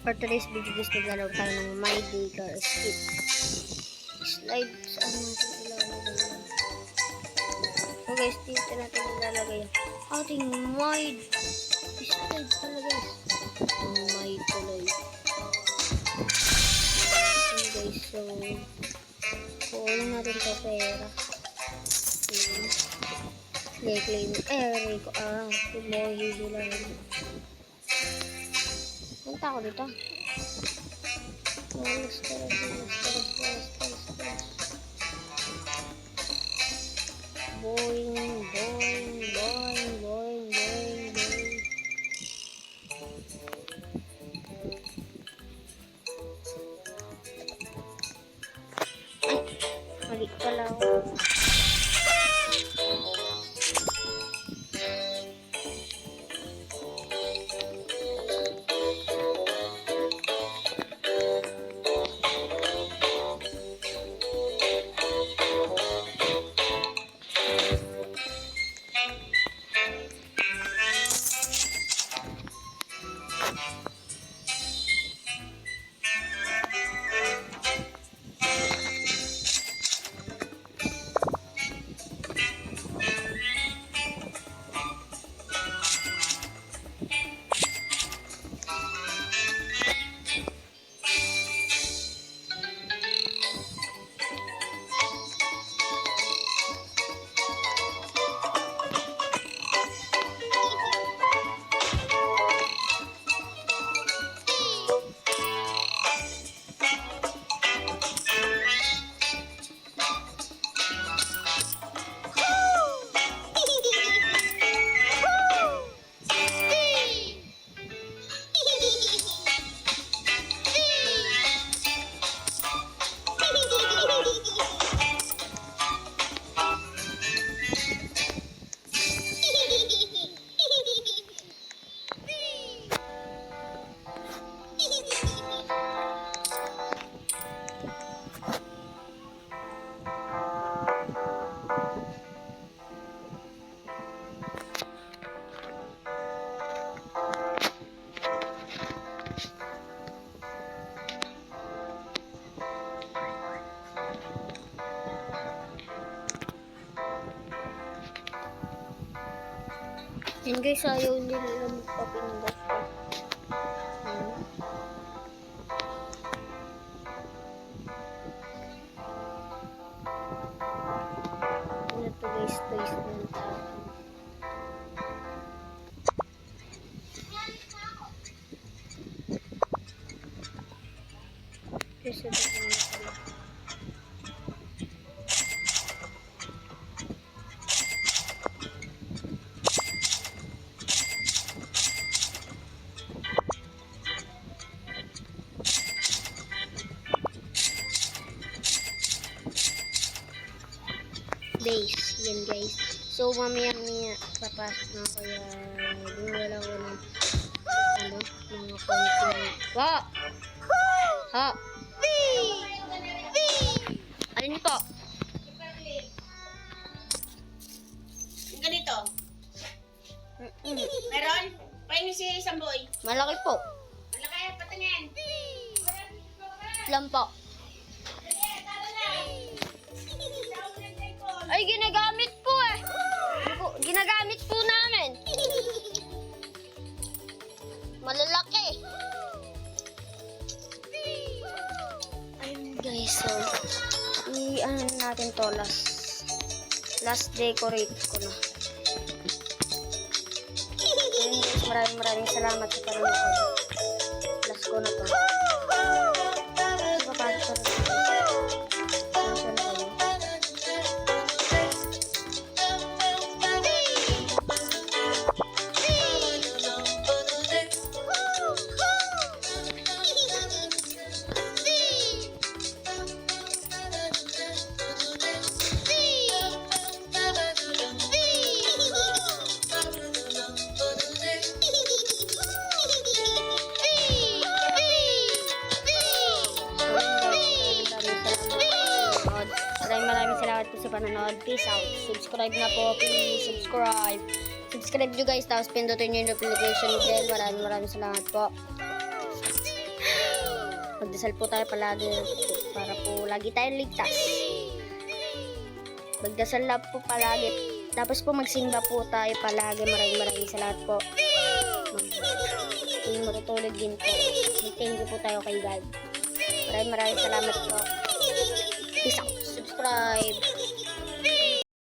For today's video guys, maglalaro tayo ng My Day Car Skip. Slide, saan natin ilalagay yan? So guys, dito natin ilalagay yan. Ating My slide pala guys. My tuloy. Okay guys, so kunin natin ito pera. Claim. Rico. Tumoy lang. Punta ako dito. Malas. Boing. Ay, mali pala ako. Yan guys, ayaw nila magpapindas pa. Ano to guys, toys ng tao. Kasi ito na pala. Base, yan guys. So mamaya papasok na kaya wala ko ng mga konti. Ha! Alin po? Yung ganito. Meron? Pahingi si Samboy. Malaki po. Malaki, patingin. Lang po. Ay, ginagamit po eh. Ginagamit po namin. Malalaki. Ayun guys, so i-ano natin to last decorate ko na. Ayun guys, maraming salamat sa panonood. Last ko na to. Papasok ko na. Maraming salamat po sa panonood. Peace out. Subscribe na po. Please subscribe. Subscribe nyo guys. Tapos pindutin nyo yung notification bell. Maraming salamat po. Magdasal po tayo palagi para po lagi tayong ligtas. Magdasal lang po palagi. Tapos po magsimba po tayo palagi. Maraming salamat po. Matutulog din po. Thank you po tayo kay God. Maraming salamat po. Peace out. Subscribe.